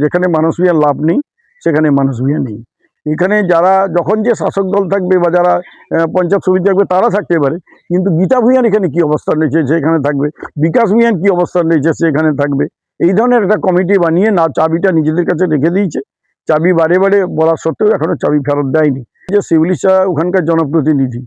যেখানে মানুষ ভূঁইয়ার লাভ নেই সেখানে মানুষ ভূঁইয়া নেই। এখানে যারা যখন যে শাসক দল থাকবে বা যারা পঞ্চায়েত সমিতি থাকবে তারা থাকতে পারে, কিন্তু গীতা ভূঁইয়ার এখানে কি অবস্থান রয়েছে সেখানে থাকবে, বিকাশ ভূঁইয়ার কি অবস্থান রয়েছে সেখানে থাকবে। এই ধরনের একটা কমিটি বানিয়ে না চাবিটা নিজেদের কাছে রেখে দিয়েছে। চাবি বারে বারে বলার সত্ত্বেও এখনো চাবি ফেরত দেয়নি। যে শিউলি শাহ ওখানকার জনপ্রতিনিধি,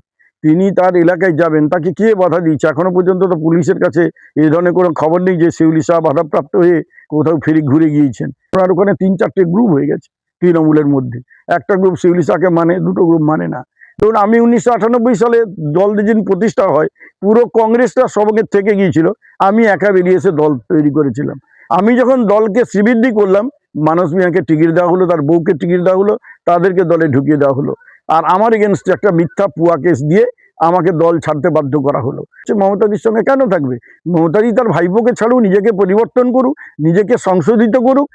তিনি তার এলাকায় যাবেন, তাকে কে বাধা দিচ্ছে? এখনো পর্যন্ত তো পুলিশের কাছে এই ধরনের কোনো খবর নেই যে শিউলি শাহ বাধাপ্রাপ্ত হয়ে কোথাও ফেরি ঘুরে গিয়েছেন। ওনার ওখানে ৩-৪টে গ্রুপ হয়ে গেছে তৃণমূলের মধ্যে। একটা গ্রুপ শিউলি শাহকে মানে, দুটো গ্রুপ মানে না। ধরুন আমি 1998 সালে দল যেদিন প্রতিষ্ঠা হয়, পুরো কংগ্রেসটা সঙ্গে থেকে গিয়েছিল, আমি একা বেরিয়ে এসে দল তৈরি করেছিলাম। আমি যখন দলকে শ্রীবৃদ্ধি করলাম, মানস ভূঁইয়াকে টিকিট দেওয়া হলো, তার বউকে টিকিট দেওয়া হলো, তাদেরকে দলে ঢুকিয়ে দেওয়া হলো। আর আমার এগেনস্টে একটা মিথ্যা পুয়া কেস দিয়ে আমাকে দল ছাড়তে বাধ্য করা হলো। মমতাদির সঙ্গে কেন থাকবে? মমতাদি তার ভাইপোকে ছাড়ুক, নিজেকে পরিবর্তন করুক, নিজেকে সংশোধিত করুক।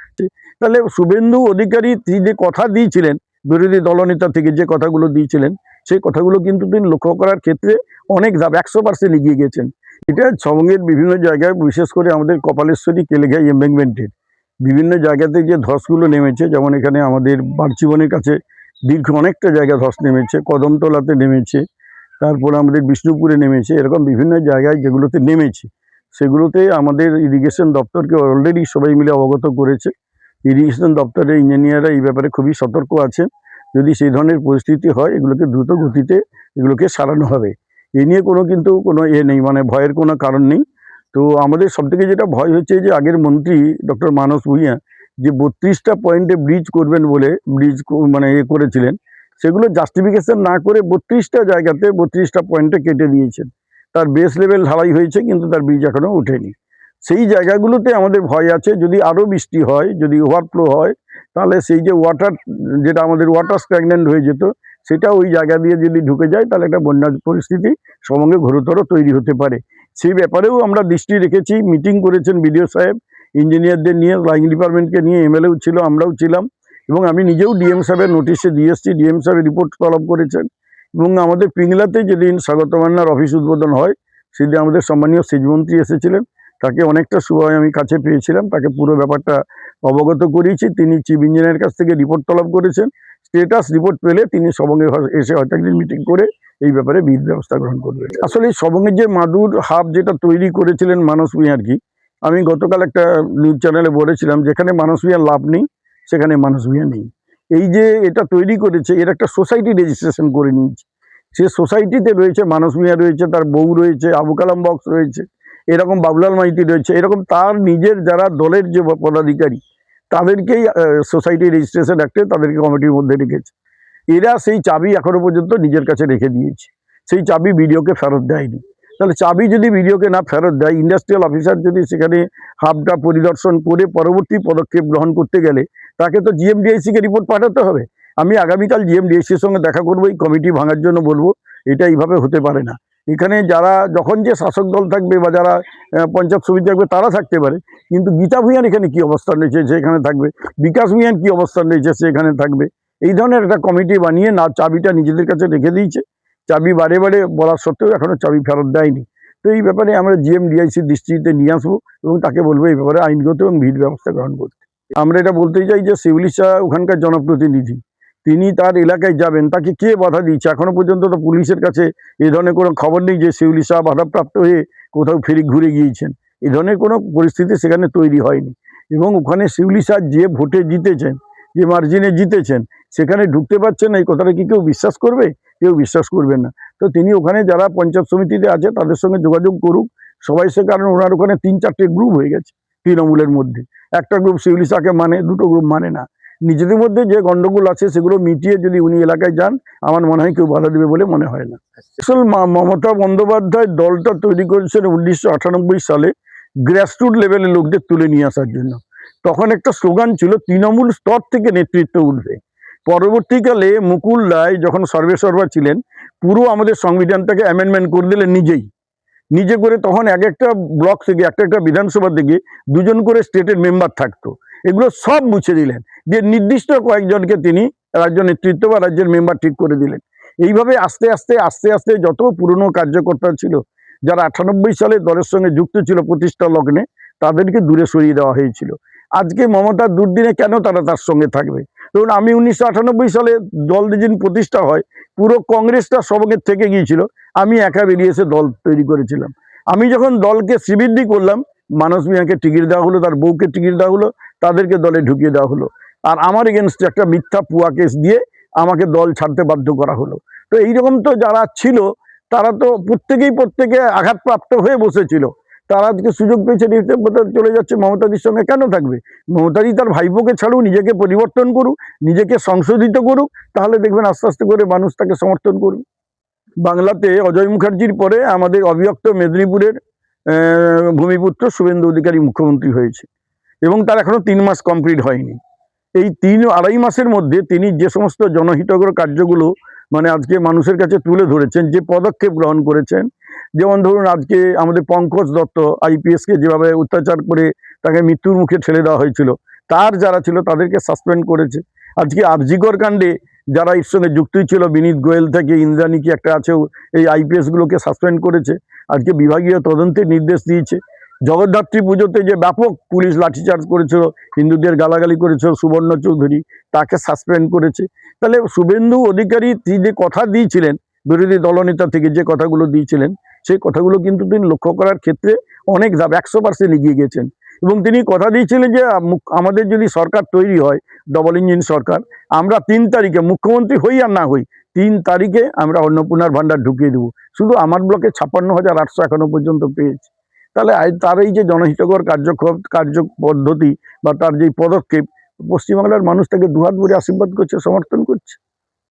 তাহলে শুভেন্দু অধিকারী তিনি যে কথা দিয়েছিলেন, বিরোধী দলনেতা থেকে যে কথাগুলো দিয়েছিলেন, সেই কথাগুলো কিন্তু তিনি লক্ষ্য করার ক্ষেত্রে অনেক ধাপ 100% এগিয়ে গেছেন। এটা সবঙ্গের বিভিন্ন জায়গায়, বিশেষ করে আমাদের কপালেশ্বরী কেলেঘাই এমবেঙ্কমেন্টের বিভিন্ন জায়গাতে যে ধসগুলো নেমেছে, যেমন এখানে আমাদের বারচিবনের কাছে দীর্ঘ অনেকটা জায়গা ধস নেমেছে, কদমতলাতে নেমেছে, তারপরে আমাদের বিষ্ণুপুরে নেমেছে, এরকম বিভিন্ন জায়গায় যেগুলোতে নেমেছে সেগুলোতে আমাদের ইরিগেশন দপ্তরকে অলরেডি সবাই মিলে অবগত করেছে। ইরিগেশন দপ্তরের ইঞ্জিনিয়াররা এই ব্যাপারে খুবই সতর্ক আছেন। যদি সেই ধরনের পরিস্থিতি হয়, এগুলোকে দ্রুত গতিতে এগুলোকে সারানো হবে। এ নিয়ে কিন্তু কোনো নেই, মানে ভয়ের কোনো কারণ নেই। তো আমাদের সবথেকে যেটা ভয় হচ্ছে যে আগের মন্ত্রী ডক্টর মানস ভূঁইয়া যে 32টা পয়েন্টে ব্রিজ করবেন বলে মানে করেছিলেন, সেগুলো জাস্টিফিকেশন না করে 32টা জায়গাতে 32টা পয়েন্টে কেটে দিয়েছেন। তার বেস লেভেল ঢালাই হয়েছে, কিন্তু তার ব্রিজ এখনও ওঠেনি। সেই জায়গাগুলোতে আমাদের ভয় আছে, যদি আরও বৃষ্টি হয়, যদি ওভারফ্লো হয়, তাহলে সেই যে যেটা আমাদের ওয়াটার স্ট্যাগন্যান্ট হয়ে যেত, সেটা ওই জায়গা দিয়ে যদি ঢুকে যায়, তাহলে একটা বন্যার পরিস্থিতি সঙ্গে ঘোরতর তৈরি হতে পারে। সেই ব্যাপারেও আমরা দৃষ্টি রেখেছি। মিটিং করেছেন বিডিও সাহেব, ইঞ্জিনিয়ারদের নিয়ে, লাইন ডিপার্টমেন্টকে নিয়ে, এমএলএও ছিল, আমরাও ছিলাম, এবং আমি নিজেও ডিএম সাহেবের নোটিশে দিয়ে এসেছি। ডিএম সাহেব রিপোর্ট তলব করেছেন। এবং আমাদের পিংলাতে যেদিন স্বাগত মান্নার অফিস উদ্বোধন হয়, সেদিন আমাদের সম্মানীয় সেচমন্ত্রী এসেছিলেন, তাকে অনেকটা সময় আমি কাছে পেয়েছিলাম, তাকে পুরো ব্যাপারটা অবগত করিয়েছি। তিনি চিফ ইঞ্জিনিয়ারের কাছ থেকে রিপোর্ট তলব করেছেন। স্টেটাস রিপোর্ট পেলে তিনি সবঙ্গে এসে হয়তো একদিন মিটিং করে এই ব্যাপারে বিহিত ব্যবস্থা গ্রহণ করবেন। আসলে সবঙ্গের যে মাদুর হাব যেটা তৈরি করেছিলেন মানস ভূঁইয়া, আর কি, আমি গতকাল একটা নিউজ চ্যানেলে বলেছিলাম, যেখানে মানস ভূঁইয়ার লাভ নেই সেখানে মানুষ ভূঁইয়া নেই। এই যে এটা তৈরি করেছে, এর একটা সোসাইটি রেজিস্ট্রেশন করে নিয়েছে। সে সোসাইটিতে রয়েছে মানস ভূঁইয়া, রয়েছে তার বউ, রয়েছে আবু কালাম বক্স, রয়েছে এরকম বাবুলাল মাইতি, রয়েছে এরকম তার নিজের যারা দলের যে পদাধিকারী, তাদেরকেই সোসাইটি রেজিস্ট্রেশন অ্যাক্টে তাদেরকে কমিটির মধ্যে রেখেছে। এরা সেই চাবি এখনো পর্যন্ত নিজের কাছে রেখে দিয়েছে, সেই চাবি বিডিওকে ফেরত দেয়নি। তাহলে চাবি যদি বিডিওকে না ফেরত দেয়, ইন্ডাস্ট্রিয়াল অফিসার যদি সেখানে হাবটা পরিদর্শন করে পরবর্তী পদক্ষেপ গ্রহণ করতে গেলে তাকে তো জিএমডিআইসিকে রিপোর্ট পাঠাতে হবে। আমি আগামীকাল জিএমডিআইসির সঙ্গে দেখা করবো, এই কমিটি ভাঙার জন্য বলবো। এটা এইভাবে হতে পারে না। এখানে যারা যখন যে শাসক দল থাকবে বা যারা পঞ্চায়েত সমিতি থাকবে তারা থাকতে পারে, কিন্তু গীতা ভূঁইয়ার এখানে কি অবস্থান রয়েছে সেখানে থাকবে, বিকাশ ভূঁইয়ার কি অবস্থান রয়েছে সেখানে থাকবে। এই ধরনের একটা কমিটি বানিয়ে না চাবিটা নিজেদের কাছে রেখে দিয়েছে। চাবি বারে বারে বলার সত্ত্বেও এখনো চাবি ফেরত দেয়নি। তো এই ব্যাপারে আমরা জিএমডিআইসির দৃষ্টিতে নিয়ে আসবো এবং তাকে বলবো এই ব্যাপারে আইনগত এবং বিহিত ব্যবস্থা গ্রহণ করতে। আমরা এটা বলতে চাই যে শিউলি শাহ ওখানকার জনপ্রতিনিধি, তিনি তার এলাকায় যাবেন, তাকে কে বাধা দিচ্ছে? এখনো পর্যন্ত তো পুলিশের কাছে এই ধরনের কোনো খবর নেই যে শিউলি শাহ বাধাপ্রাপ্ত হয়ে কোথাও ফেরি ঘুরে গিয়েছেন। এই ধরনের কোনো পরিস্থিতি সেখানে তৈরি হয়নি। এবং ওখানে শিউলি শাহ যে ভোটে জিতেছেন, যে মার্জিনে জিতেছেন, সেখানে ঢুকতে পারছেন না, এই কথাটা কি কেউ বিশ্বাস করবে? কেউ বিশ্বাস করবেন না। তো তিনি ওখানে যারা পঞ্চায়েত সমিতিতে আছে তাদের সঙ্গে যোগাযোগ করুক সবাই, সে কারণ ওনার ওখানে 3-4টে গ্রুপ হয়ে গেছে তৃণমূলের মধ্যে। একটা গ্রুপ শিউলি শাহকে মানে, দুটো গ্রুপ মানে না। নিজেদের মধ্যে যে গন্ডগোল আছে সেগুলো মিটিয়ে যদি উনি এলাকায় যান, আমার মনে হয় কেউ বাধা দেবে বলে মনে হয় না। আসলে মমতা বন্দ্যোপাধ্যায় দলটা তৈরি করেছেন 1998 সালে গ্রাসরুট লেভেলের লোকদের তুলে নিয়ে আসার জন্য। তখন একটা স্লোগান ছিল, তৃণমূল স্তর থেকে নেতৃত্ব উঠবে। পরবর্তীকালে মুকুল রায় যখন সর্বেসর্বা ছিলেন, পুরো আমাদের সংবিধানটাকে অ্যামেন্ডমেন্ট করে দিলেন নিজে করে। তখন এক একটা ব্লক থেকে, একটা বিধানসভা থেকে 2জন করে স্টেটের মেম্বার থাকতো। এগুলো সব মুছে দিলেন, যে নির্দিষ্ট কয়েকজনকে তিনি রাজ্য নেতৃত্ব বা রাজ্যের মেম্বার ঠিক করে দিলেন। এইভাবে আস্তে আস্তে যত পুরনো কার্যকর্তা ছিল, যারা 98 সালে দলের সঙ্গে যুক্ত ছিল প্রতিষ্ঠা লগ্নে, তাদেরকে দূরে সরিয়ে দেওয়া হয়েছিল। আজকে মমতার দুর্দিনে কেন তারা তার সঙ্গে থাকবে? ধরুন আমি 1998 সালে দল যেদিন প্রতিষ্ঠা হয় পুরো কংগ্রেসটা সঙ্গে থেকে গিয়েছিল, আমি একা বেরিয়ে এসে দল তৈরি করেছিলাম। আমি যখন দলকে শ্রীবৃদ্ধি করলাম, মানস মিয়াকে টিকিট দেওয়া হলো, তার বউকে টিকিট দেওয়া হলো, তাদেরকে দলে ঢুকিয়ে দেওয়া হলো, আর আমার এগেনস্টে একটা মিথ্যা পুয়া কেস দিয়ে আমাকে দল ছাড়তে বাধ্য করা হলো। তো এইরকম তো যারা ছিল তারা তো প্রত্যেকে আঘাতপ্রাপ্ত হয়ে বসেছিল, তারা আজকে সুযোগ পেয়েছে চলে যাচ্ছে মমতাদির সঙ্গে কেন থাকবে? মমতাদি তার ভাইপোকে ছাড়ুক, নিজেকে পরিবর্তন করুক, নিজেকে সংশোধিত করুক, তাহলে দেখবেন আস্তে আস্তে করে মানুষ তাকে সমর্থন করবে। বাংলাতে অজয় মুখার্জির পরে আমাদের অবিভক্ত মেদিনীপুরের ভূমিপুত্র শুভেন্দু অধিকারী মুখ্যমন্ত্রী হয়েছে এবং তার এখনো 3 মাস কমপ্লিট হয়নি। এই 3-2.5 মাসের মধ্যে তিনি যে সমস্ত জনহিতকর কার্যগুলো মানে আজকে মানুষের কাছে তুলে ধরেছেন, যে পদক্ষেপ গ্রহণ করেছেন, যেমন ধরুন আজকে আমাদের পঙ্কজ দত্ত আইপিএসকে যেভাবে অত্যাচার করে তাকে মৃত্যুর মুখে ঠেলে দেওয়া হয়েছিল, তার যারা ছিল তাদেরকে সাসপেন্ড করেছে। আজকে আরজিকর কাণ্ডে যারা এর সঙ্গে যুক্ত ছিল, বিনীত গোয়েল থেকে ইন্দ্রাণী কি একটা আছে, এই আইপিএসগুলোকে সাসপেন্ড করেছে, আজকে বিভাগীয় তদন্তের নির্দেশ দিয়েছে। জগদ্ধাত্রী পুজোতে যে ব্যাপক পুলিশ লাঠিচার্জ করেছিল, হিন্দুদের গালাগালি করেছিল সুবর্ণ চৌধুরী, তাকে সাসপেন্ড করেছে। তাহলে শুভেন্দু অধিকারী তিনি যে কথা দিয়েছিলেন, বিরোধী দলনেতা থেকে যে কথাগুলো দিয়েছিলেন, সেই কথাগুলো কিন্তু তিনি লক্ষ্য করার ক্ষেত্রে অনেক 100% এগিয়ে গেছেন। এবং তিনি কথা দিয়েছিলেন যে আমাদের যদি সরকার তৈরি হয়, ডবল ইঞ্জিন সরকার, আমরা 3 তারিখে মুখ্যমন্ত্রী হই আর না হই, 3 তারিখে আমরা অন্নপূর্ণার ভাণ্ডার ঢুকিয়ে দেবো। শুধু আমার ব্লকে 56,800 এখনো পর্যন্ত পেয়েছে। তাহলে তার এই যে জনহিতকর কার্যপদ্ধতি বা তার যে পদক্ষেপ, পশ্চিমবাংলার মানুষ তাকে দুহাত ভরে আশীর্বাদ করছে, সমর্থন করছে।